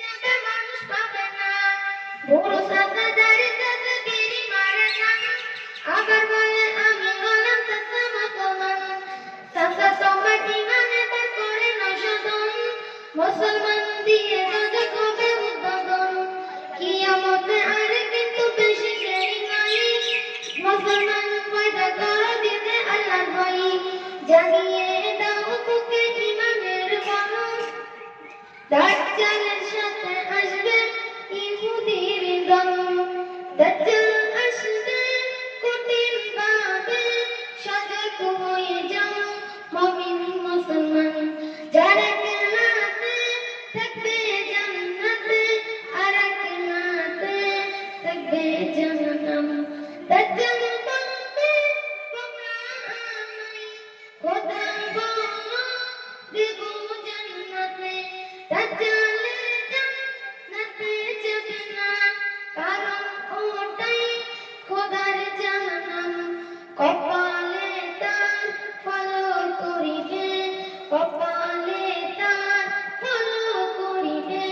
যাবে মানুষ পাবে না, ভরসা তাদের কাছে বিড়ি মারে না, আবার বলে আমি হলাম চাচা মুসলমান। চাচা তোমার ইমানে তার করে না শোধন, মুসলমান দিয়ে রোজা কবে উদ্বোধন, কিয়ামতে আরে কিন্তু বেশি দেরি নাই, মুসলমান পয়দা করো দিনে আল্লাহর ভয়, জানিয়ে দাও বুকে ইমানের বল, দাজ্জালের সাথে আসবে ইহুদির দল, দাজ্জাল আসবে কঠিন ভাবে, সজাগ হয়ে যাও মুমিন মুসলমান, যার এক হাতে থাকবে জান্নাতে আর এক হাতে থাকবে জাহান্নাম। দাজ্জাল বলবে তোমরা আমায় খোদা বলো দেব জান্নাতে, দাজ্জালের জান্নাতে যাবে না, কারণ ওটাই খোদার জাহান্নাম। কপালে তার ফলো করিবে, কপালে তার ফলো করিবে,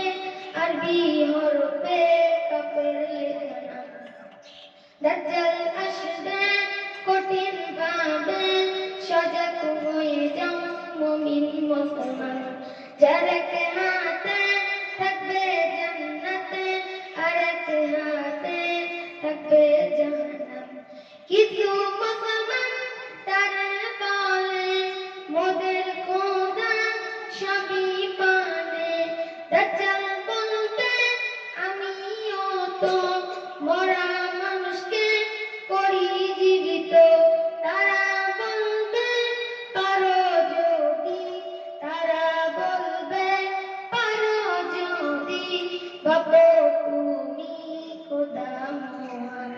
আরবি হরফে কাফের লেখা নাম। দাজ্জাল আসবে কঠিন ভাবে, সজাগ হয়ে যাও মুমিন মুসলমান, যার এক হাতে থাকবে জান্নাতে আর এক হাতে থাকবে জাহান্নাম। কিছু মুসলমান তারা বলে মোদের খোদা সবই পারে, দাজ্জাল বলবে আমিও তো মরা মানুষকে করি জীবিত, তারা বলবে পারো যদি, তারা বলবে পারো যদি, ভাবো তুমি খোদা মহান।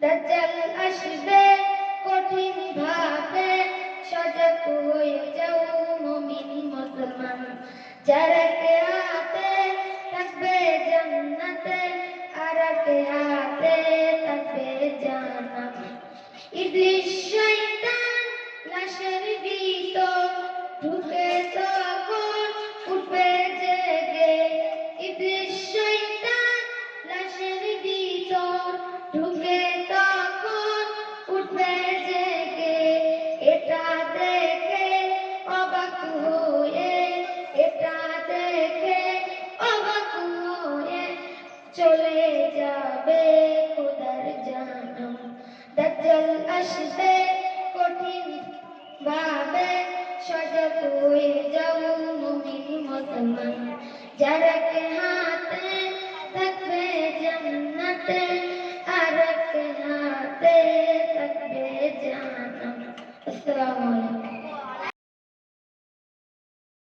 দাজ্জাল আসবে কঠিন ভাবে, সজাগ হয়ে যাও মুমিন মুসলমান, যার এক হাতে থাকবে জান্নাতে আর এক হাতে থাকবে জাহান্নাম। ইবলিস শয়তান লাশের ভিতর ঢুকে তখন উঠবে জেগে, ইবলিস শয়তান লাশের ভিতর ঢুকে তখন উঠবে জেগে, এটা দেখে অবাক হয়ে, এটা দেখে অবাক হয়ে চলে যাবে খোদার জাহান্নাম। দাজ্জাল আসবে কঠিন ভাবে, সজাগ হয়ে যাও মুমিন মুসলমান, যার এক হাতে থাকবে জান্নাতে আর এক হাতে থাকবে জাহান্নাম। আসসালামু আলাইকুম।